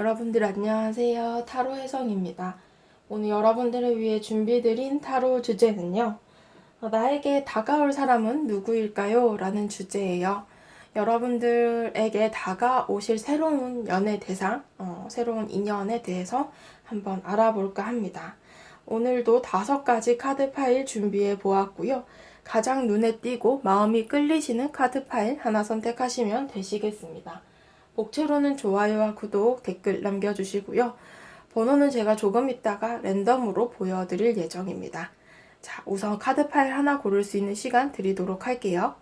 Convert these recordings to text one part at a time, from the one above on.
여러분들 안녕하세요. 타로 혜성입니다. 오늘 여러분들을 위해 준비드린 타로 주제는요. 나에게 다가올 사람은 누구일까요? 라는 주제예요. 여러분들에게 다가오실 새로운 연애 대상, 새로운 인연에 대해서 한번 알아볼까 합니다. 오늘도 5가지 카드 파일 준비해 보았고요. 가장 눈에 띄고 마음이 끌리시는 카드 파일 하나 선택하시면 되시겠습니다. 목표로는 좋아요와 구독, 댓글 남겨주시고요. 번호는 제가 조금 있다가 랜덤으로 보여드릴 예정입니다. 자, 우선 카드 파일 하나 고를 수 있는 시간 드리도록 할게요.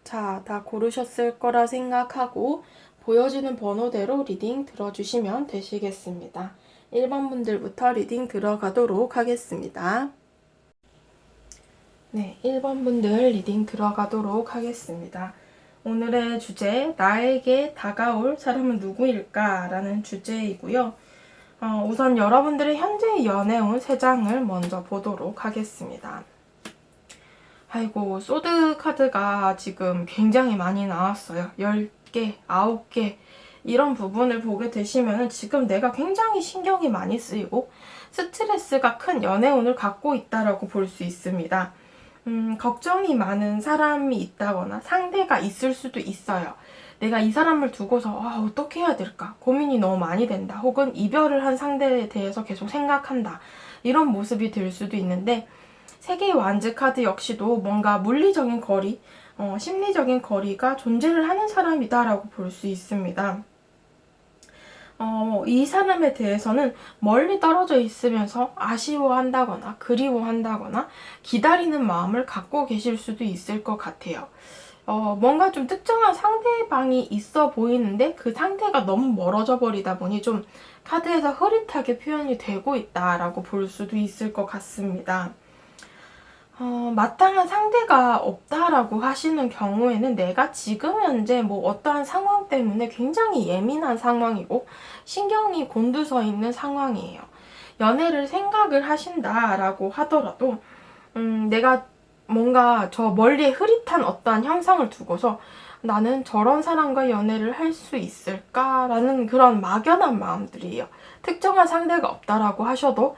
자, 다 고르셨을 거라 생각하고 보여지는 번호대로 리딩 들어주시면 되시겠습니다. 1번 분들부터 리딩 들어가도록 하겠습니다. 네, 1번 분들 리딩 들어가도록 하겠습니다. 오늘의 주제, 나에게 다가올 사람은 누구일까? 라는 주제이고요. 우선 여러분들의 현재 연애운 3장을 먼저 보도록 하겠습니다. 아이고, 소드 카드가 지금 굉장히 많이 나왔어요. 10개, 9개 이런 부분을 보게 되시면 지금 내가 굉장히 신경이 많이 쓰이고 스트레스가 큰 연애운을 갖고 있다라고 볼 수 있습니다. 걱정이 많은 사람이 있다거나 상대가 있을 수도 있어요. 내가 이 사람을 두고서 어떻게 해야 될까? 고민이 너무 많이 된다. 혹은 이별을 한 상대에 대해서 계속 생각한다. 이런 모습이 될 수도 있는데 세계의 완즈 카드 역시도 뭔가 물리적인 거리, 심리적인 거리가 존재를 하는 사람이다라고 볼 수 있습니다. 이 사람에 대해서는 멀리 떨어져 있으면서 아쉬워한다거나 그리워한다거나 기다리는 마음을 갖고 계실 수도 있을 것 같아요. 뭔가 좀 특정한 상대방이 있어 보이는데 그 상대가 너무 멀어져 버리다 보니 좀 카드에서 흐릿하게 표현이 되고 있다라고 볼 수도 있을 것 같습니다. 마땅한 상대가 없다라고 하시는 경우에는 내가 지금 현재 뭐 어떠한 상황 때문에 굉장히 예민한 상황이고 신경이 곤두서 있는 상황이에요. 연애를 생각을 하신다라고 하더라도 내가 뭔가 저 멀리에 흐릿한 어떠한 형상을 두고서 나는 저런 사람과 연애를 할 수 있을까라는 그런 막연한 마음들이에요. 특정한 상대가 없다라고 하셔도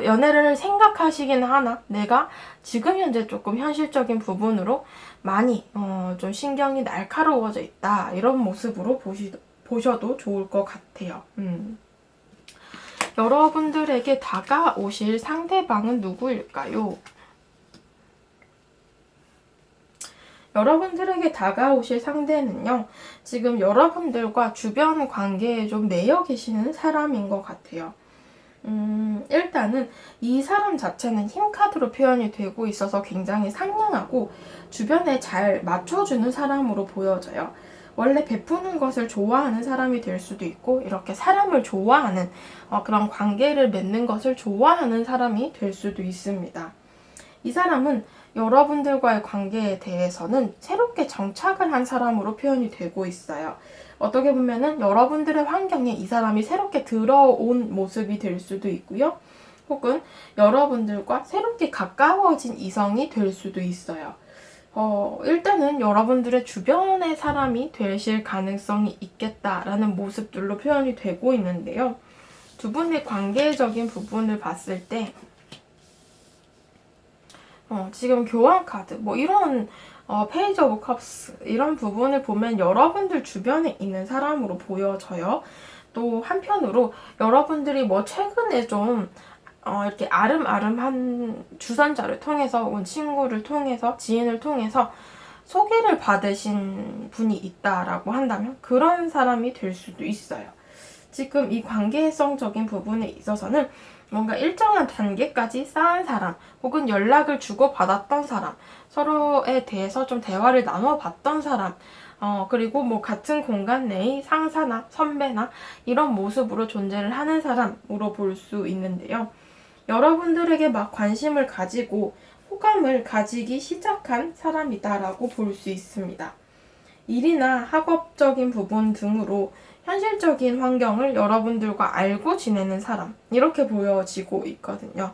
연애를 생각하시긴 하나 내가 지금 현재 조금 현실적인 부분으로 많이 좀 신경이 날카로워져 있다 이런 모습으로 보셔도 좋을 것 같아요. 여러분들에게 다가오실 상대방은 누구일까요? 여러분들에게 다가오실 상대는요, 지금 여러분들과 주변 관계에 좀 매여 계시는 사람인 것 같아요. 일단은 이 사람 자체는 힘카드로 표현이 되고 있어서 굉장히 상냥하고 주변에 잘 맞춰주는 사람으로 보여져요. 원래 베푸는 것을 좋아하는 사람이 될 수도 있고 이렇게 사람을 좋아하는 그런 관계를 맺는 것을 좋아하는 사람이 될 수도 있습니다. 이 사람은 여러분들과의 관계에 대해서는 새롭게 정착을 한 사람으로 표현이 되고 있어요. 어떻게 보면은 여러분들의 환경에 이 사람이 새롭게 들어온 모습이 될 수도 있고요. 혹은 여러분들과 새롭게 가까워진 이성이 될 수도 있어요. 일단은 여러분들의 주변의 사람이 되실 가능성이 있겠다라는 모습들로 표현이 되고 있는데요. 두 분의 관계적인 부분을 봤을 때 지금 교환 카드, 뭐 이런 페이지 오브 컵스 이런 부분을 보면 여러분들 주변에 있는 사람으로 보여져요. 또 한편으로 여러분들이 뭐 최근에 좀 이렇게 아름아름한 주선자를 통해서 온 친구를 통해서 지인을 통해서 소개를 받으신 분이 있다라고 한다면 그런 사람이 될 수도 있어요. 지금 이 관계성적인 부분에 있어서는 뭔가 일정한 단계까지 쌓은 사람 혹은 연락을 주고받았던 사람 서로에 대해서 좀 대화를 나눠봤던 사람 그리고 뭐 같은 공간 내의 상사나 선배나 이런 모습으로 존재를 하는 사람으로 볼 수 있는데요. 여러분들에게 막 관심을 가지고 호감을 가지기 시작한 사람이다라고 볼 수 있습니다. 일이나 학업적인 부분 등으로 현실적인 환경을 여러분들과 알고 지내는 사람, 이렇게 보여지고 있거든요.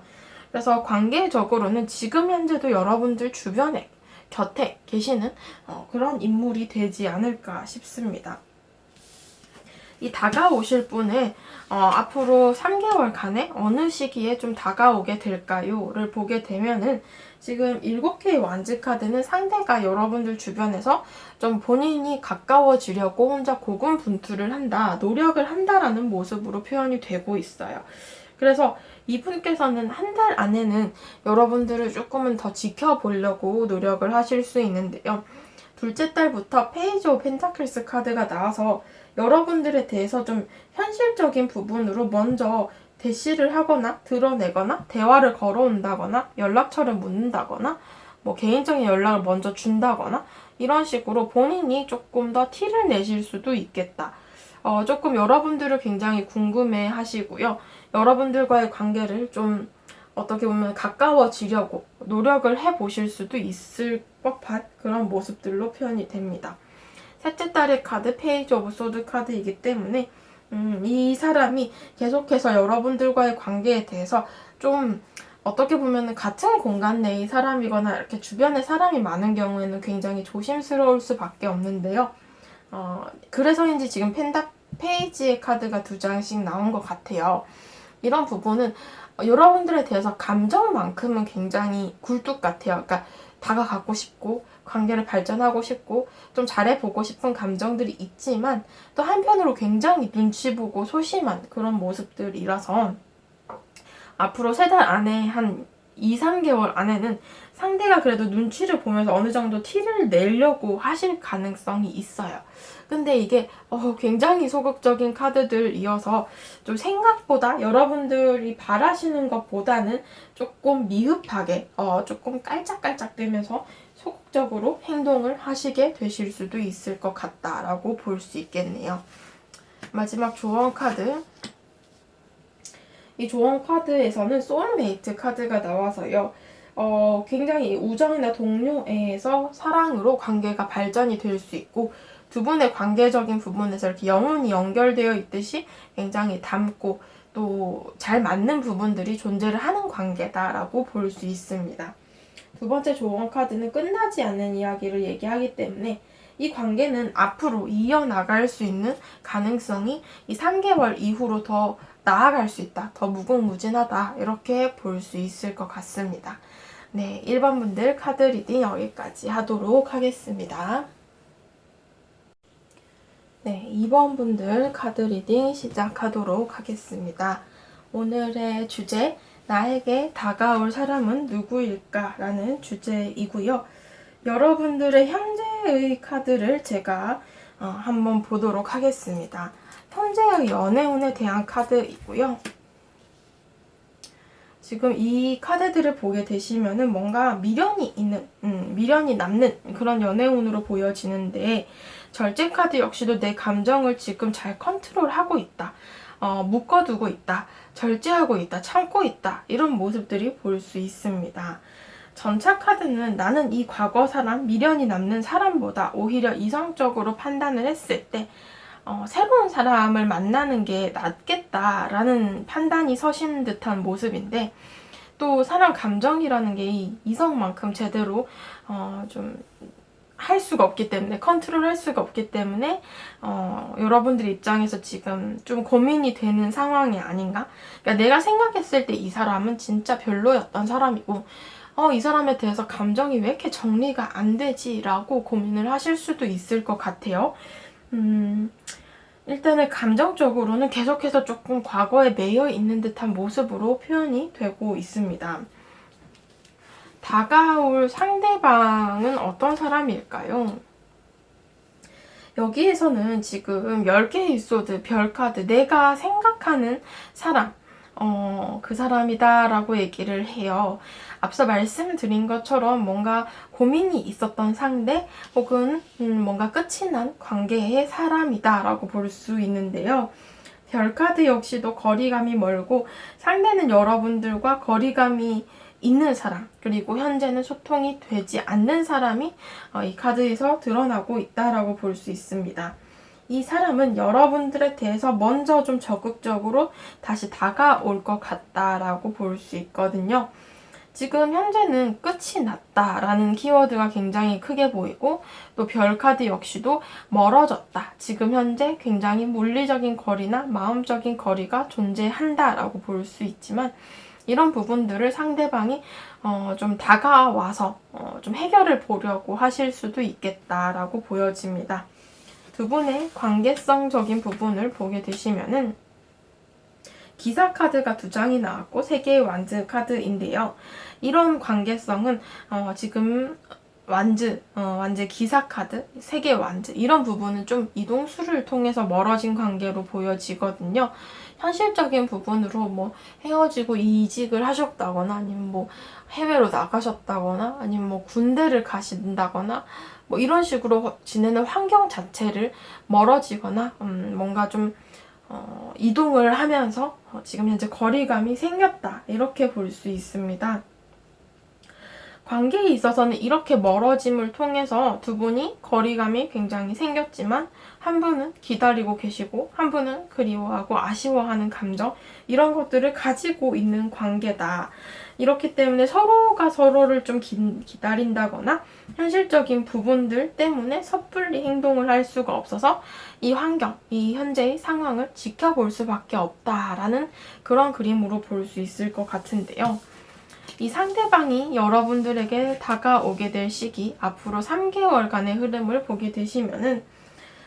그래서 관계적으로는 지금 현재도 여러분들 주변에 곁에 계시는 그런 인물이 되지 않을까 싶습니다. 이 다가오실 분의 앞으로 3개월간에 어느 시기에 좀 다가오게 될까요?를 보게 되면은 지금 7개의 완즈 카드는 상대가 여러분들 주변에서 좀 본인이 가까워지려고 혼자 고군분투를 한다, 노력을 한다라는 모습으로 표현이 되고 있어요. 그래서 이분께서는 한 달 안에는 여러분들을 조금은 더 지켜보려고 노력을 하실 수 있는데요. 둘째 달부터 페이지 오브 펜타클스 카드가 나와서 여러분들에 대해서 좀 현실적인 부분으로 먼저 대시를 하거나 드러내거나 대화를 걸어온다거나 연락처를 묻는다거나 뭐 개인적인 연락을 먼저 준다거나 이런 식으로 본인이 조금 더 티를 내실 수도 있겠다. 조금 여러분들을 굉장히 궁금해 하시고요. 여러분들과의 관계를 좀 어떻게 보면 가까워지려고 노력을 해보실 수도 있을 법한 그런 모습들로 표현이 됩니다. 셋째 달의 카드 페이지 오브 소드 카드이기 때문에 이 사람이 계속해서 여러분들과의 관계에 대해서 좀 어떻게 보면 같은 공간 내의 사람이거나 이렇게 주변에 사람이 많은 경우에는 굉장히 조심스러울 수밖에 없는데요. 그래서인지 지금 페이지의 카드가 2장씩 나온 것 같아요. 이런 부분은 여러분들에 대해서 감정만큼은 굉장히 굴뚝 같아요. 그러니까 다가가고 싶고 관계를 발전하고 싶고 좀 잘해보고 싶은 감정들이 있지만 또 한편으로 굉장히 눈치 보고 소심한 그런 모습들이라서 앞으로 3달 안에 한 2, 3개월 안에는 상대가 그래도 눈치를 보면서 어느 정도 티를 내려고 하실 가능성이 있어요. 근데 이게 굉장히 소극적인 카드들이어서 좀 생각보다 여러분들이 바라시는 것보다는 조금 미흡하게 조금 깔짝깔짝대면서 소극적으로 행동을 하시게 되실 수도 있을 것 같다라고 볼 수 있겠네요. 마지막 조언 카드. 이 조언 카드에서는 소울메이트 카드가 나와서요. 굉장히 우정이나 동료에서 사랑으로 관계가 발전이 될 수 있고 두 분의 관계적인 부분에서 이렇게 영혼이 연결되어 있듯이 굉장히 닮고 또 잘 맞는 부분들이 존재를 하는 관계다라고 볼 수 있습니다. 두 번째 조언 카드는 끝나지 않는 이야기를 얘기하기 때문에 이 관계는 앞으로 이어나갈 수 있는 가능성이 이 3개월 이후로 더 나아갈 수 있다. 더 무궁무진하다. 이렇게 볼 수 있을 것 같습니다. 네, 1번 분들 카드 리딩 여기까지 하도록 하겠습니다. 네, 2번 분들 카드 리딩 시작하도록 하겠습니다. 오늘의 주제, 나에게 다가올 사람은 누구일까? 라는 주제이고요. 여러분들의 현재의 카드를 제가 한번 보도록 하겠습니다. 현재의 연애운에 대한 카드이고요. 지금 이 카드들을 보게 되시면은 뭔가 미련이 있는, 미련이 남는 그런 연애운으로 보여지는데 절제 카드 역시도 내 감정을 지금 잘 컨트롤하고 있다. 묶어두고 있다. 절제하고 있다. 참고 있다. 이런 모습들이 볼 수 있습니다. 전차 카드는 나는 이 과거 사람, 미련이 남는 사람보다 오히려 이성적으로 판단을 했을 때 새로운 사람을 만나는 게 낫겠다라는 판단이 서신 듯한 모습인데 또 사람 감정이라는 게 이성만큼 제대로 좀 할 수가 없기 때문에 컨트롤 할 수가 없기 때문에 여러분들 입장에서 지금 좀 고민이 되는 상황이 아닌가? 그러니까 내가 생각했을 때 이 사람은 진짜 별로였던 사람이고 이 사람에 대해서 감정이 왜 이렇게 정리가 안 되지? 라고 고민을 하실 수도 있을 것 같아요. 일단은 감정적으로는 계속해서 조금 과거에 매여 있는 듯한 모습으로 표현이 되고 있습니다. 다가올 상대방은 어떤 사람일까요? 여기에서는 지금 10개의 소드, 별카드, 내가 생각하는 사람, 그 사람이다 라고 얘기를 해요. 앞서 말씀드린 것처럼 뭔가 고민이 있었던 상대 혹은 뭔가 끝이 난 관계의 사람이다 라고 볼 수 있는데요. 별카드 역시도 거리감이 멀고 상대는 여러분들과 거리감이 있는 사람, 그리고 현재는 소통이 되지 않는 사람이 이 카드에서 드러나고 있다라고 볼 수 있습니다. 이 사람은 여러분들에 대해서 먼저 좀 적극적으로 다시 다가올 것 같다라고 볼 수 있거든요. 지금 현재는 끝이 났다라는 키워드가 굉장히 크게 보이고, 또 별 카드 역시도 멀어졌다. 지금 현재 굉장히 물리적인 거리나 마음적인 거리가 존재한다라고 볼 수 있지만, 이런 부분들을 상대방이 좀 다가와서 좀 해결을 보려고 하실 수도 있겠다라고 보여집니다. 두 분의 관계성적인 부분을 보게 되시면은 기사 카드가 2장이 나왔고 3개의 완즈 카드인데요. 이런 관계성은 지금 완즈 기사 카드, 3개 완즈 이런 부분은 좀 이동수를 통해서 멀어진 관계로 보여지거든요. 현실적인 부분으로 뭐 헤어지고 이직을 하셨다거나 아니면 뭐 해외로 나가셨다거나 아니면 뭐 군대를 가신다거나 뭐 이런 식으로 지내는 환경 자체를 멀어지거나 뭔가 좀 이동을 하면서 지금 현재 거리감이 생겼다 이렇게 볼 수 있습니다. 관계에 있어서는 이렇게 멀어짐을 통해서 두 분이 거리감이 굉장히 생겼지만 한 분은 기다리고 계시고 한 분은 그리워하고 아쉬워하는 감정 이런 것들을 가지고 있는 관계다. 이렇기 때문에 서로가 서로를 좀 기다린다거나 현실적인 부분들 때문에 섣불리 행동을 할 수가 없어서 이 환경, 이 현재의 상황을 지켜볼 수밖에 없다라는 그런 그림으로 볼 수 있을 것 같은데요. 이 상대방이 여러분들에게 다가오게 될 시기, 앞으로 3개월간의 흐름을 보게 되시면은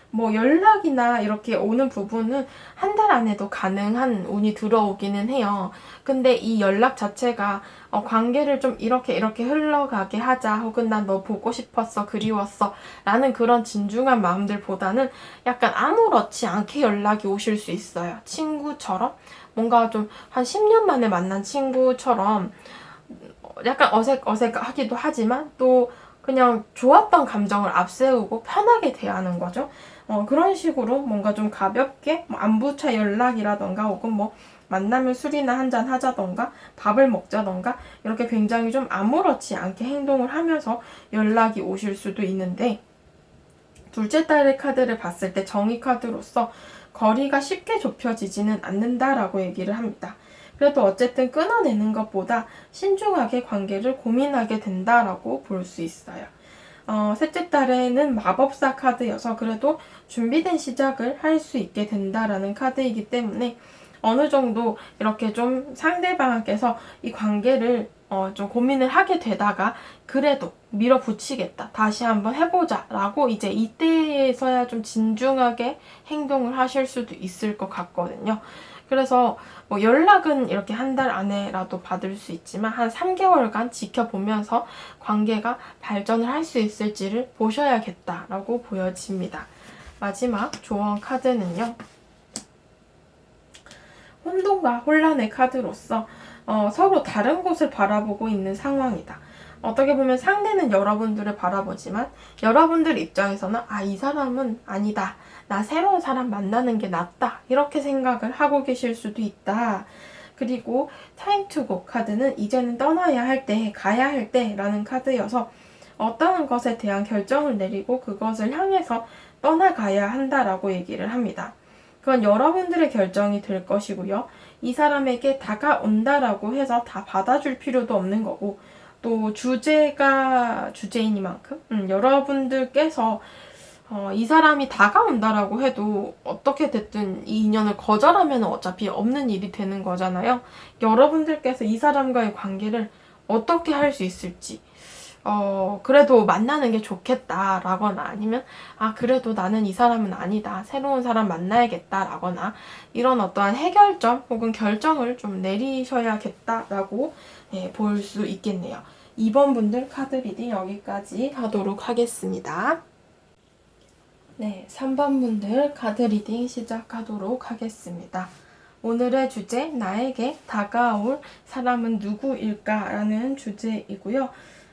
뭐 연락이나 이렇게 오는 부분은 한 달 안에도 가능한 운이 들어오기는 해요. 근데 이 연락 자체가 관계를 좀 이렇게 흘러가게 하자, 혹은 난 너 보고 싶었어, 그리웠어 라는 그런 진중한 마음들보다는 약간 아무렇지 않게 연락이 오실 수 있어요. 친구처럼 뭔가 좀 한 10년 만에 만난 친구처럼 약간 어색하기도 하지만 또 그냥 좋았던 감정을 앞세우고 편하게 대하는 거죠. 그런 식으로 뭔가 좀 가볍게 뭐 안부차 연락이라던가 혹은 뭐 만나면 술이나 한잔 하자던가 밥을 먹자던가 이렇게 굉장히 좀 아무렇지 않게 행동을 하면서 연락이 오실 수도 있는데, 둘째 딸의 카드를 봤을 때 정의 카드로서 거리가 쉽게 좁혀지지는 않는다라고 얘기를 합니다. 그래도 어쨌든 끊어내는 것보다 신중하게 관계를 고민하게 된다라고 볼 수 있어요. 셋째 딸에는 마법사 카드여서 그래도 준비된 시작을 할 수 있게 된다라는 카드이기 때문에 어느 정도 이렇게 좀 상대방께서 이 관계를 좀 고민을 하게 되다가 그래도 밀어붙이겠다, 다시 한번 해보자 라고 이제 이때에서야 좀 진중하게 행동을 하실 수도 있을 것 같거든요. 그래서 뭐 연락은 이렇게 한 달 안에라도 받을 수 있지만 한 3개월간 지켜보면서 관계가 발전을 할 수 있을지를 보셔야겠다라고 보여집니다. 마지막 조언 카드는요. 혼돈과 혼란의 카드로서 서로 다른 곳을 바라보고 있는 상황이다. 어떻게 보면 상대는 여러분들을 바라보지만 여러분들 입장에서는 이 사람은 아니다, 나 새로운 사람 만나는 게 낫다 이렇게 생각을 하고 계실 수도 있다. 그리고 타임 투고 카드는 이제는 떠나야 할 때, 가야 할 때라는 카드여서 어떠한 것에 대한 결정을 내리고 그것을 향해서 떠나가야 한다라고 얘기를 합니다. 그건 여러분들의 결정이 될 것이고요. 이 사람에게 다가온다라고 해서 다 받아줄 필요도 없는 거고, 또 주제가 주제이니만큼 여러분들께서 이 사람이 다가온다라고 해도 어떻게 됐든 이 인연을 거절하면 어차피 없는 일이 되는 거잖아요. 여러분들께서 이 사람과의 관계를 어떻게 할 수 있을지, 그래도 만나는 게 좋겠다라거나 아니면 그래도 나는 이 사람은 아니다, 새로운 사람 만나야겠다라거나 이런 어떠한 해결점 혹은 결정을 좀 내리셔야겠다라고 볼 수 있겠네요. 2번 분들 카드 리딩 여기까지 하도록 하겠습니다. 네, 3번 분들 카드 리딩 시작하도록 하겠습니다. 오늘의 주제, 나에게 다가올 사람은 누구일까? 라는 주제이고요.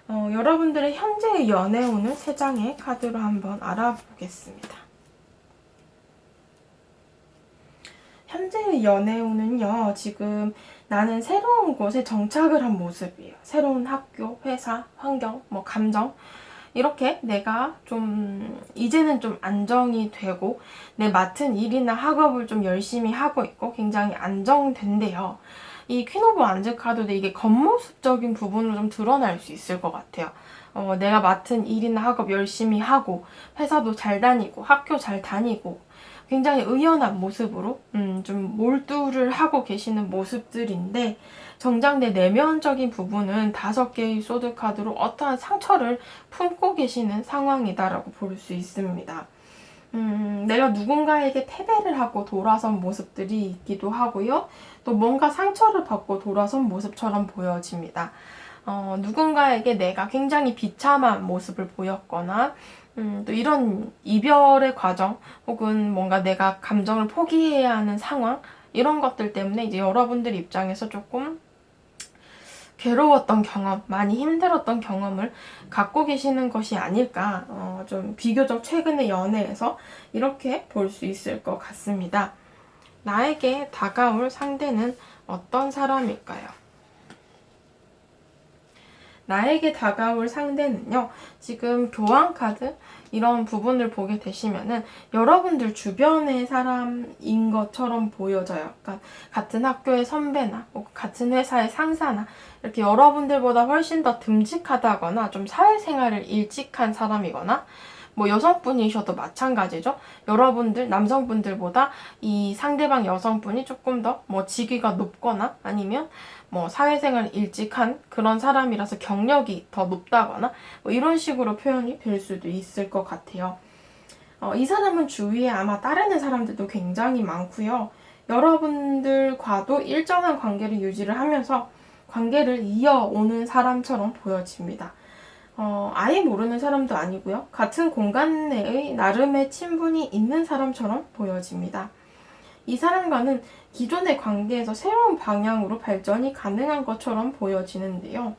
여러분들의 현재의 연애운을 3장의 카드로 한번 알아보겠습니다. 현재의 연애운은요, 지금 나는 새로운 곳에 정착을 한 모습이에요. 새로운 학교, 회사, 환경, 뭐 감정. 이렇게 내가 좀 이제는 좀 안정이 되고 내 맡은 일이나 학업을 좀 열심히 하고 있고 굉장히 안정된대요. 이 퀸 오브 완즈 카드도 이게 겉모습적인 부분으로 좀 드러날 수 있을 것 같아요. 내가 맡은 일이나 학업 열심히 하고 회사도 잘 다니고 학교 잘 다니고 굉장히 의연한 모습으로 좀 몰두를 하고 계시는 모습들인데 정작 내 내면적인 부분은 5개의 소드 카드로 어떠한 상처를 품고 계시는 상황이다라고 볼 수 있습니다. 내가 누군가에게 패배를 하고 돌아선 모습들이 있기도 하고요. 또 뭔가 상처를 받고 돌아선 모습처럼 보여집니다. 누군가에게 내가 굉장히 비참한 모습을 보였거나 또 이런 이별의 과정 혹은 뭔가 내가 감정을 포기해야 하는 상황 이런 것들 때문에 이제 여러분들 입장에서 조금 괴로웠던 경험, 많이 힘들었던 경험을 갖고 계시는 것이 아닐까 좀 비교적 최근의 연애에서 이렇게 볼 수 있을 것 같습니다. 나에게 다가올 상대는 어떤 사람일까요? 나에게 다가올 상대는요, 지금 교환 카드 이런 부분을 보게 되시면은 여러분들 주변의 사람인 것처럼 보여져요. 그러니까 같은 학교의 선배나 같은 회사의 상사나 이렇게 여러분들보다 훨씬 더 듬직하다거나 좀 사회생활을 일찍 한 사람이거나 뭐 여성분이셔도 마찬가지죠. 여러분들 남성분들보다 이 상대방 여성분이 조금 더 뭐 직위가 높거나 아니면 뭐 사회생활 일찍 한 그런 사람이라서 경력이 더 높다거나 뭐 이런 식으로 표현이 될 수도 있을 것 같아요. 이 사람은 주위에 아마 따르는 사람들도 굉장히 많고요. 여러분들과도 일정한 관계를 유지를 하면서 관계를 이어오는 사람처럼 보여집니다. 아예 모르는 사람도 아니고요. 같은 공간 내의 나름의 친분이 있는 사람처럼 보여집니다. 이 사람과는 기존의 관계에서 새로운 방향으로 발전이 가능한 것처럼 보여지는데요.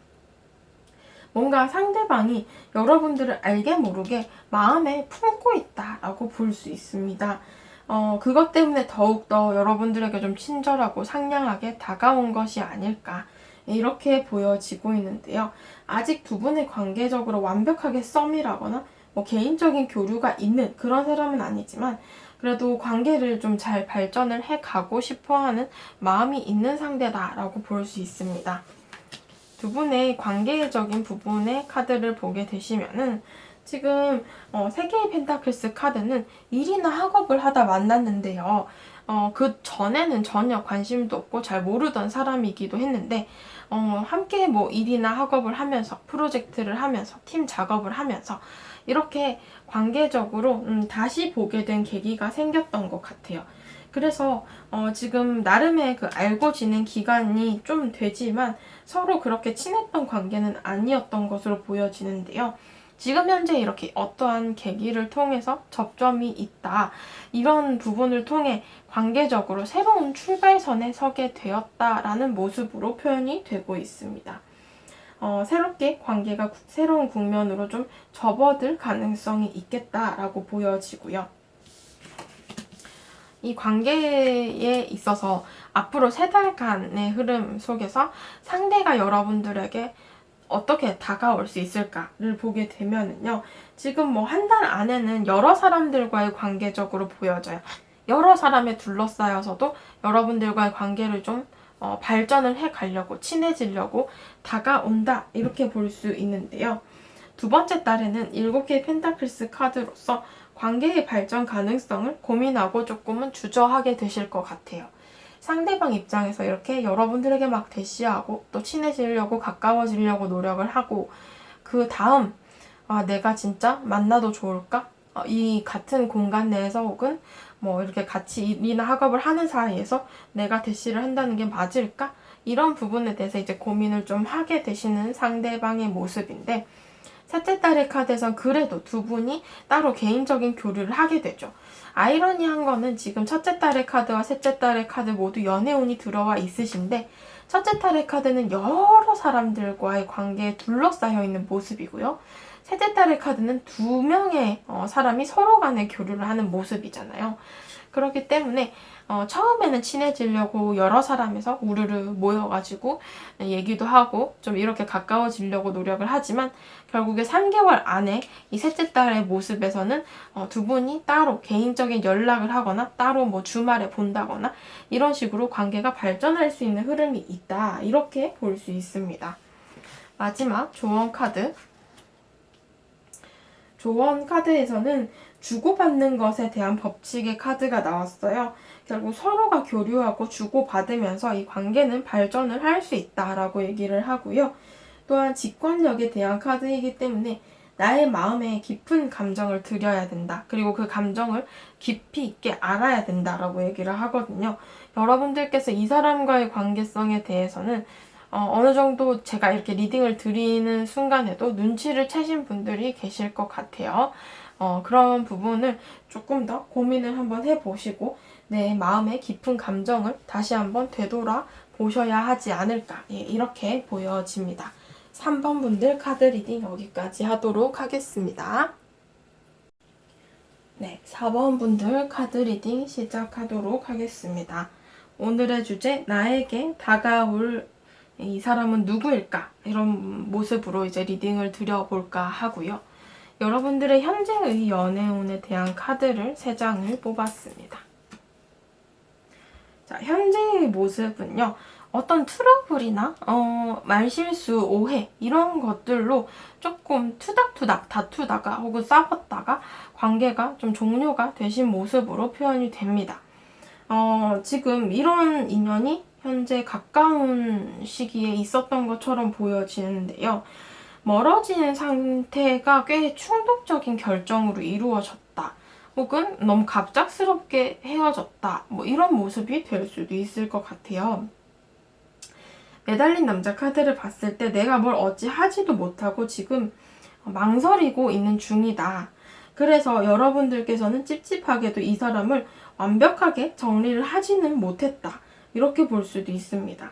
뭔가 상대방이 여러분들을 알게 모르게 마음에 품고 있다라고 볼 수 있습니다. 그것 때문에 더욱더 여러분들에게 좀 친절하고 상냥하게 다가온 것이 아닐까 이렇게 보여지고 있는데요. 아직 두 분의 관계적으로 완벽하게 썸이라거나 뭐 개인적인 교류가 있는 그런 사람은 아니지만 그래도 관계를 좀 잘 발전을 해가고 싶어하는 마음이 있는 상대다라고 볼 수 있습니다. 두 분의 관계적인 부분의 카드를 보게 되시면은 지금 3개의 펜타클스 카드는 일이나 학업을 하다 만났는데요. 그 전에는 전혀 관심도 없고 잘 모르던 사람이기도 했는데 함께 뭐 일이나 학업을 하면서 프로젝트를 하면서 팀 작업을 하면서 이렇게 관계적으로 다시 보게 된 계기가 생겼던 것 같아요. 그래서 지금 나름의 그 알고 지낸 기간이 좀 되지만 서로 그렇게 친했던 관계는 아니었던 것으로 보여지는데요. 지금 현재 이렇게 어떠한 계기를 통해서 접점이 있다. 이런 부분을 통해 관계적으로 새로운 출발선에 서게 되었다라는 모습으로 표현이 되고 있습니다. 새롭게 관계가 새로운 국면으로 좀 접어들 가능성이 있겠다라고 보여지고요. 이 관계에 있어서 앞으로 3달간의 흐름 속에서 상대가 여러분들에게 어떻게 다가올 수 있을까를 보게 되면은요. 지금 뭐 한 달 안에는 여러 사람들과의 관계적으로 보여져요. 여러 사람에 둘러싸여서도 여러분들과의 관계를 좀 발전을 해 가려고 친해지려고 다가온다 이렇게 볼 수 있는데요. 두 번째 달에는 7개의 펜타클스 카드로서 관계의 발전 가능성을 고민하고 조금은 주저하게 되실 것 같아요. 상대방 입장에서 이렇게 여러분들에게 막 대시하고 또 친해지려고 가까워지려고 노력을 하고 그 다음 내가 진짜 만나도 좋을까? 이 같은 공간 내에서 혹은 뭐 이렇게 같이 일이나 학업을 하는 사이에서 내가 대시를 한다는 게 맞을까? 이런 부분에 대해서 이제 고민을 좀 하게 되시는 상대방의 모습인데 셋째 달의 카드에선 그래도 두 분이 따로 개인적인 교류를 하게 되죠. 아이러니한 거는 지금 첫째 달의 카드와 셋째 달의 카드 모두 연애운이 들어와 있으신데 첫째 달의 카드는 여러 사람들과의 관계에 둘러싸여 있는 모습이고요. 셋째 달의 카드는 2명의 사람이 서로 간에 교류를 하는 모습이잖아요. 그렇기 때문에 처음에는 친해지려고 여러 사람에서 우르르 모여가지고 얘기도 하고 좀 이렇게 가까워지려고 노력을 하지만 결국에 3개월 안에 이 셋째 딸의 모습에서는 두 분이 따로 개인적인 연락을 하거나 따로 뭐 주말에 본다거나 이런 식으로 관계가 발전할 수 있는 흐름이 있다. 이렇게 볼 수 있습니다. 마지막 조언 카드. 조언 카드에서는 주고받는 것에 대한 법칙의 카드가 나왔어요. 결국 서로가 교류하고 주고받으면서 이 관계는 발전을 할 수 있다라고 얘기를 하고요. 또한 직관력에 대한 카드이기 때문에 나의 마음에 깊은 감정을 들여야 된다. 그리고 그 감정을 깊이 있게 알아야 된다라고 얘기를 하거든요. 여러분들께서 이 사람과의 관계성에 대해서는 어느 정도 제가 이렇게 리딩을 드리는 순간에도 눈치를 채신 분들이 계실 것 같아요. 그런 부분을 조금 더 고민을 한번 해보시고 내 마음의 깊은 감정을 다시 한번 되돌아 보셔야 하지 않을까. 예, 이렇게 보여집니다. 3번 분들 카드 리딩 여기까지 하도록 하겠습니다. 네, 4번 분들 카드 리딩 시작하도록 하겠습니다. 오늘의 주제, 나에게 다가올 이 사람은 누구일까? 이런 모습으로 이제 리딩을 드려볼까 하고요. 여러분들의 현재의 연애운에 대한 카드를 3장을 뽑았습니다. 자, 현재의 모습은요. 어떤 트러블이나 말실수, 오해 이런 것들로 조금 투닥투닥 다투다가 혹은 싸웠다가 관계가 좀 종료가 되신 모습으로 표현이 됩니다. 지금 이런 인연이 현재 가까운 시기에 있었던 것처럼 보여지는데요. 멀어지는 상태가 꽤 충동적인 결정으로 이루어졌다. 혹은 너무 갑작스럽게 헤어졌다. 뭐 이런 모습이 될 수도 있을 것 같아요. 매달린 남자 카드를 봤을 때 내가 뭘 어찌 하지도 못하고 지금 망설이고 있는 중이다. 그래서 여러분들께서는 찝찝하게도 이 사람을 완벽하게 정리를 하지는 못했다. 이렇게 볼 수도 있습니다.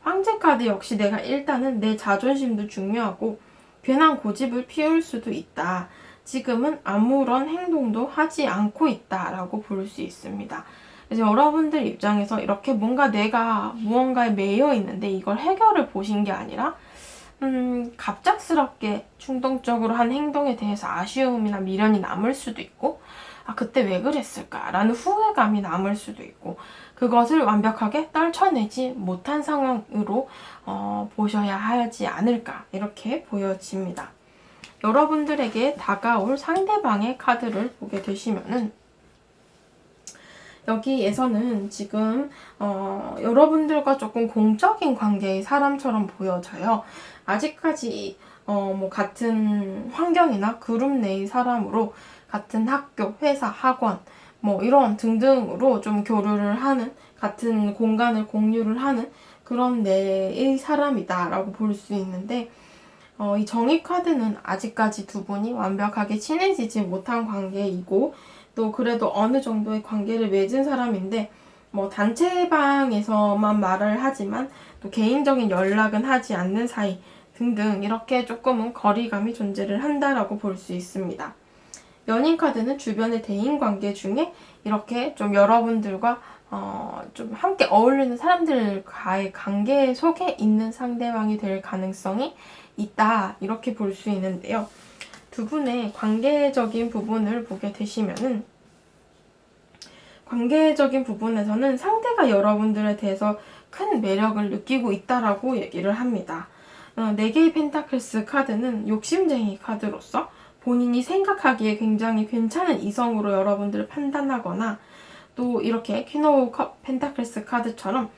황제 카드 역시 내가 일단은 내 자존심도 중요하고 괜한 고집을 피울 수도 있다. 지금은 아무런 행동도 하지 않고 있다라고 볼 수 있습니다. 그래서 여러분들 입장에서 이렇게 뭔가 내가 무언가에 매여 있는데 이걸 해결을 보신 게 아니라 갑작스럽게 충동적으로 한 행동에 대해서 아쉬움이나 미련이 남을 수도 있고 그때 왜 그랬을까라는 후회감이 남을 수도 있고 그것을 완벽하게 떨쳐내지 못한 상황으로 보셔야 하지 않을까 이렇게 보여집니다. 여러분들에게 다가올 상대방의 카드를 보게 되시면은 여기에서는 지금 여러분들과 조금 공적인 관계의 사람처럼 보여져요. 아직까지 뭐 같은 환경이나 그룹 내의 사람으로 같은 학교, 회사, 학원 뭐 이런 등등으로 좀 교류를 하는 같은 공간을 공유를 하는 그런 내의 사람이다라고 볼 수 있는데 이 정의 카드는 아직까지 두 분이 완벽하게 친해지지 못한 관계이고 또 그래도 어느 정도의 관계를 맺은 사람인데 뭐 단체방에서만 말을 하지만 또 개인적인 연락은 하지 않는 사이 등등 이렇게 조금은 거리감이 존재를 한다라고 볼 수 있습니다. 연인 카드는 주변의 대인 관계 중에 이렇게 좀 여러분들과 좀 함께 어울리는 사람들과의 관계 속에 있는 상대방이 될 가능성이 있다 이렇게 볼 수 있는데요. 두 분의 관계적인 부분을 보게 되시면은 관계적인 부분에서는 상대가 여러분들에 대해서 큰 매력을 느끼고 있다라고 얘기를 합니다. 4개의 펜타클스 카드는 욕심쟁이 카드로서 본인이 생각하기에 굉장히 괜찮은 이성으로 여러분들을 판단하거나 또 이렇게 퀸 오브 펜타클스 카드처럼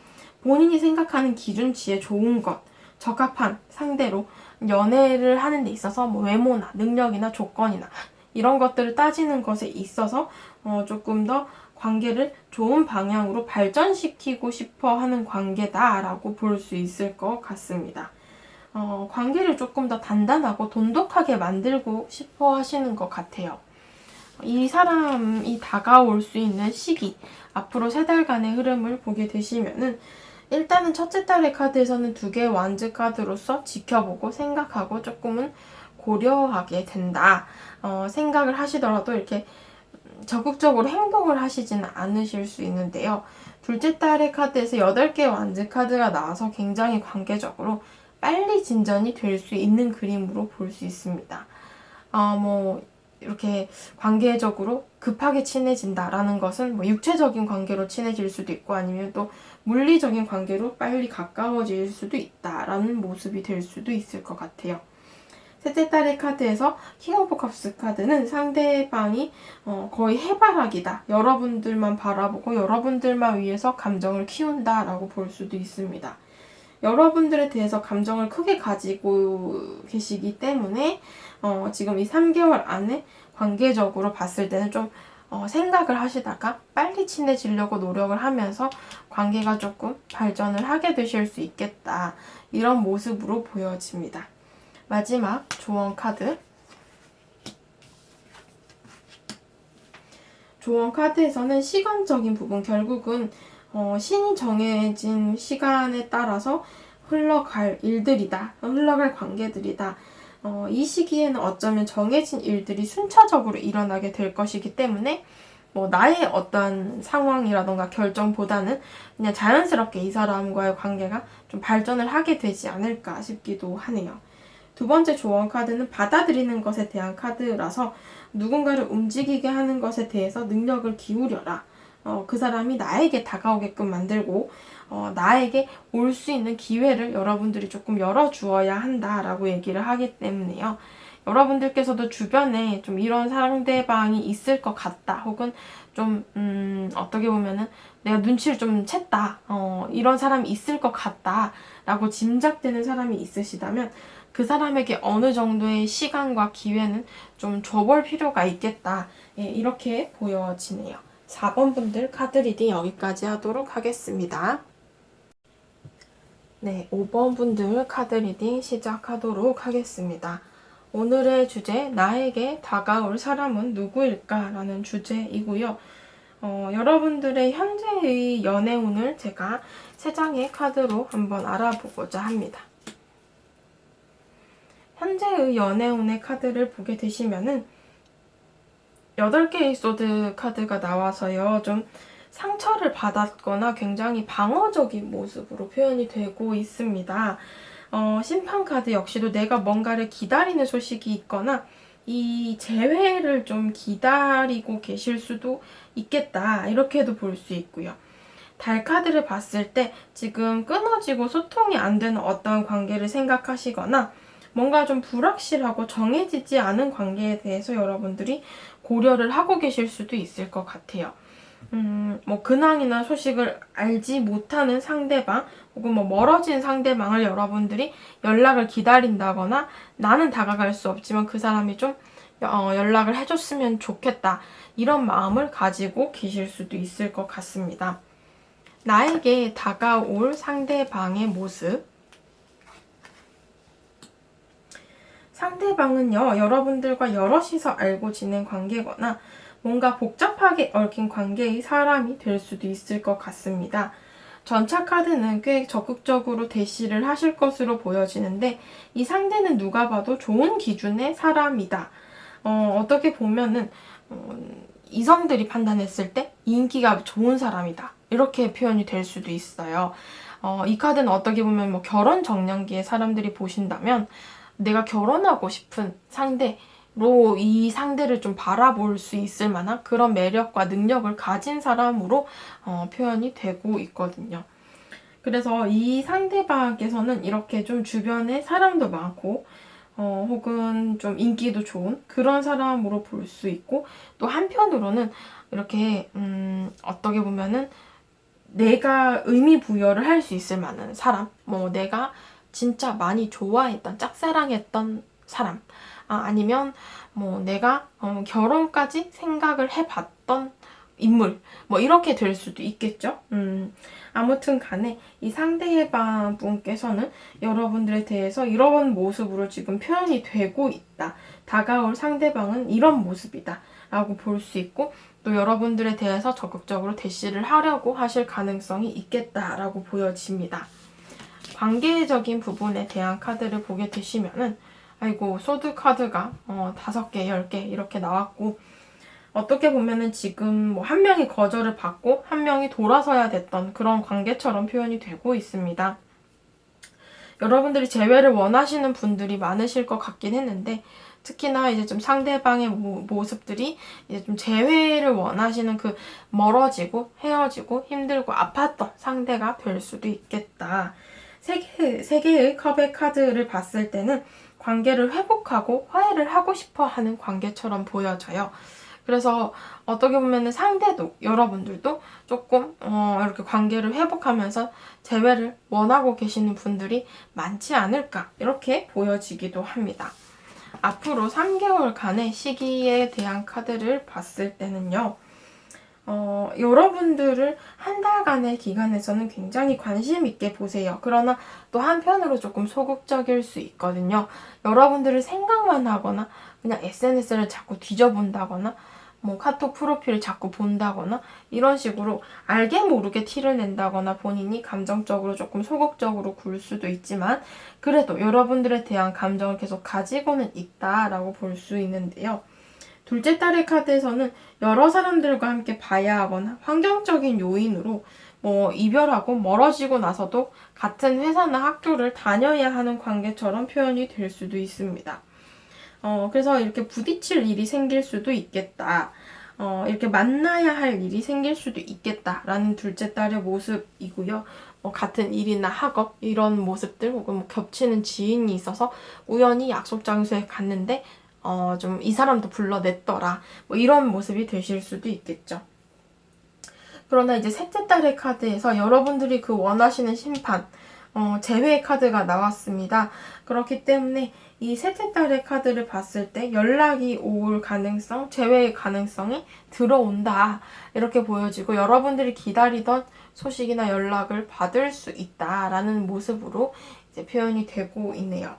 본인이 생각하는 기준치에 좋은 것, 적합한 상대로 연애를 하는 데 있어서 뭐 외모나 능력이나 조건이나 이런 것들을 따지는 것에 있어서 조금 더 관계를 좋은 방향으로 발전시키고 싶어 하는 관계다라고 볼 수 있을 것 같습니다. 관계를 조금 더 단단하고 돈독하게 만들고 싶어 하시는 것 같아요. 이 사람이 다가올 수 있는 시기, 앞으로 3달간의 흐름을 보게 되시면은 일단은 첫째 달의 카드에서는 2개의 완즈 카드로서 지켜보고 생각하고 조금은 고려하게 된다. 생각을 하시더라도 이렇게 적극적으로 행동을 하시지는 않으실 수 있는데요. 둘째 딸의 카드에서 8개의 완즈 카드가 나와서 굉장히 관계적으로 빨리 진전이 될 수 있는 그림으로 볼 수 있습니다. 이렇게 관계적으로 급하게 친해진다라는 것은 육체적인 관계로 친해질 수도 있고 아니면 또 물리적인 관계로 빨리 가까워질 수도 있다라는 모습이 될 수도 있을 것 같아요. 셋째 딸의 카드에서 킹 오브 컵스 카드는 상대방이 거의 해바라기다. 여러분들만 바라보고 여러분들만 위해서 감정을 키운다라고 볼 수도 있습니다. 여러분들에 대해서 감정을 크게 가지고 계시기 때문에 지금 이 3개월 안에 관계적으로 봤을 때는 좀 생각을 하시다가 빨리 친해지려고 노력을 하면서 관계가 조금 발전을 하게 되실 수 있겠다. 이런 모습으로 보여집니다. 마지막 조언 카드. 조언 카드에서는 시간적인 부분, 결국은 신이 정해진 시간에 따라서 흘러갈 일들이다. 흘러갈 관계들이다. 이 시기에는 어쩌면 정해진 일들이 순차적으로 일어나게 될 것이기 때문에 나의 어떤 상황이라던가 결정보다는 그냥 자연스럽게 이 사람과의 관계가 좀 발전을 하게 되지 않을까 싶기도 하네요. 두 번째 조언 카드는 받아들이는 것에 대한 카드라서 누군가를 움직이게 하는 것에 대해서 능력을 기울여라. 그 사람이 나에게 다가오게끔 만들고 나에게 올 수 있는 기회를 여러분들이 조금 열어주어야 한다라고 얘기를 하기 때문에요. 여러분들께서도 주변에 좀 이런 상대방이 있을 것 같다. 혹은 좀 어떻게 보면은 내가 눈치를 좀 챘다. 이런 사람이 있을 것 같다. 라고 짐작되는 사람이 있으시다면 그 사람에게 어느 정도의 시간과 기회는 좀 줘볼 필요가 있겠다. 예, 이렇게 보여지네요. 4번 분들 카드 리딩 여기까지 하도록 하겠습니다. 네, 5번 분들 카드 리딩 시작하도록 하겠습니다. 오늘의 주제, 나에게 다가올 사람은 누구일까? 라는 주제이고요. 여러분들의 현재의 연애운을 제가 3장의 카드로 한번 알아보고자 합니다. 현재의 연애운의 카드를 보게 되시면은 8개의 소드 카드가 나와서요. 좀 상처를 받았거나 굉장히 방어적인 모습으로 표현이 되고 있습니다. 심판 카드 역시도 내가 뭔가를 기다리는 소식이 있거나 이 재회를 좀 기다리고 계실 수도 있겠다. 이렇게도 볼 수 있고요. 달 카드를 봤을 때 지금 끊어지고 소통이 안 되는 어떤 관계를 생각하시거나 뭔가 좀 불확실하고 정해지지 않은 관계에 대해서 여러분들이 고려를 하고 계실 수도 있을 것 같아요. 근황이나 소식을 알지 못하는 상대방 혹은 멀어진 상대방을 여러분들이 연락을 기다린다거나 나는 다가갈 수 없지만 그 사람이 좀 연락을 해줬으면 좋겠다. 이런 마음을 가지고 계실 수도 있을 것 같습니다. 나에게 다가올 상대방의 모습. 상대방은요, 여러분들과 여럿이서 알고 지낸 관계거나 뭔가 복잡하게 얽힌 관계의 사람이 될 수도 있을 것 같습니다. 전차 카드는 꽤 적극적으로 대시를 하실 것으로 보여지는데 이 상대는 누가 봐도 좋은 기준의 사람이다. 어떻게 보면은 이성들이 판단했을 때 인기가 좋은 사람이다. 이렇게 표현이 될 수도 있어요. 이 카드는 어떻게 보면 결혼 정년기에 사람들이 보신다면 내가 결혼하고 싶은 상대로 이 상대를 좀 바라볼 수 있을 만한 그런 매력과 능력을 가진 사람으로 표현이 되고 있거든요. 그래서 이 상대방께서는 이렇게 좀 주변에 사람도 많고 혹은 좀 인기도 좋은 그런 사람으로 볼 수 있고 또 한편으로는 이렇게 어떻게 보면은 내가 의미 부여를 할 수 있을 만한 사람, 내가 진짜 많이 좋아했던, 짝사랑했던 사람, 아니면 내가 결혼까지 생각을 해봤던 인물, 이렇게 될 수도 있겠죠. 아무튼 간에 이 상대방 분께서는 여러분들에 대해서 이런 모습으로 지금 표현이 되고 있다. 다가올 상대방은 이런 모습이다. 라고 볼 수 있고 또 여러분들에 대해서 적극적으로 대시를 하려고 하실 가능성이 있겠다라고 보여집니다. 관계적인 부분에 대한 카드를 보게 되시면은 아이고 소드 카드가 5개, 10개 이렇게 나왔고 어떻게 보면은 지금 뭐 한 명이 거절을 받고 한 명이 돌아서야 됐던 그런 관계처럼 표현이 되고 있습니다. 여러분들이 재회를 원하시는 분들이 많으실 것 같긴 했는데, 특히나 이제 좀 상대방의 모습들이 이제 좀 재회를 원하시는 그 멀어지고 헤어지고 힘들고 아팠던 상대가 될 수도 있겠다. 세 개의 컵의 카드를 봤을 때는 관계를 회복하고 화해를 하고 싶어 하는 관계처럼 보여져요. 그래서 어떻게 보면 상대도 여러분들도 조금 이렇게 관계를 회복하면서 재회를 원하고 계시는 분들이 많지 않을까 이렇게 보여지기도 합니다. 앞으로 3개월간의 시기에 대한 카드를 봤을 때는요. 여러분들을 한 달간의 기간에서는 굉장히 관심 있게 보세요. 그러나 또 한편으로 조금 소극적일 수 있거든요. 여러분들을 생각만 하거나 그냥 SNS를 자꾸 뒤져본다거나 뭐 카톡 프로필을 자꾸 본다거나 이런 식으로 알게 모르게 티를 낸다거나 본인이 감정적으로 조금 소극적으로 굴 수도 있지만 그래도 여러분들에 대한 감정을 계속 가지고는 있다라고 볼 수 있는데요. 둘째 딸의 카드에서는 여러 사람들과 함께 봐야 하거나 환경적인 요인으로 뭐 이별하고 멀어지고 나서도 같은 회사나 학교를 다녀야 하는 관계처럼 표현이 될 수도 있습니다. 그래서 이렇게 부딪힐 일이 생길 수도 있겠다. 이렇게 만나야 할 일이 생길 수도 있겠다라는 둘째 딸의 모습이고요. 같은 일이나 학업 이런 모습들 혹은 뭐 겹치는 지인이 있어서 우연히 약속 장소에 갔는데 좀 이 사람도 불러냈더라. 뭐 이런 모습이 되실 수도 있겠죠. 그러나 이제 셋째 딸의 카드에서 여러분들이 그 원하시는 심판, 재회 카드가 나왔습니다. 그렇기 때문에 이 셋째 딸의 카드를 봤을 때 연락이 올 가능성, 재회의 가능성이 들어온다. 이렇게 보여지고 여러분들이 기다리던 소식이나 연락을 받을 수 있다라는 모습으로 이제 표현이 되고 있네요.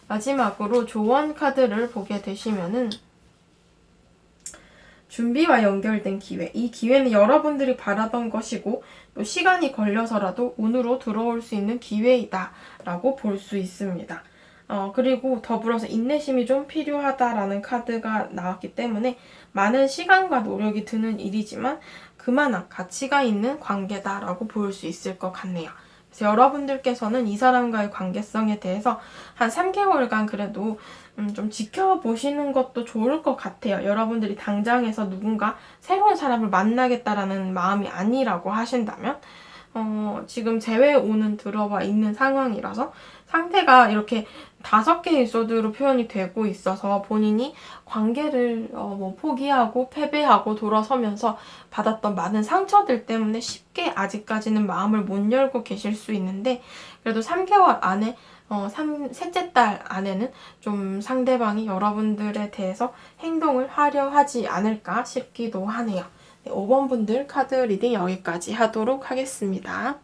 마지막으로 조언 카드를 보게 되시면은 준비와 연결된 기회. 이 기회는 여러분들이 바라던 것이고 또 시간이 걸려서라도 운으로 들어올 수 있는 기회이다 라고 볼 수 있습니다. 그리고 더불어서 인내심이 좀 필요하다라는 카드가 나왔기 때문에 많은 시간과 노력이 드는 일이지만 그만한 가치가 있는 관계다라고 볼 수 있을 것 같네요. 그래서 여러분들께서는 이 사람과의 관계성에 대해서 한 3개월간 그래도 좀 지켜보시는 것도 좋을 것 같아요. 여러분들이 당장에서 누군가 새로운 사람을 만나겠다라는 마음이 아니라고 하신다면 지금 재회 오는 들어와 있는 상황이라서 상태가 이렇게 5개의 에피소드로 표현이 되고 있어서 본인이 관계를 뭐 포기하고 패배하고 돌아서면서 받았던 많은 상처들 때문에 쉽게 아직까지는 마음을 못 열고 계실 수 있는데 그래도 3개월 안에 셋째 딸 안에는 좀 상대방이 여러분들에 대해서 행동을 하려 하지 않을까 싶기도 하네요. 네, 5번 분들 카드 리딩 여기까지 하도록 하겠습니다.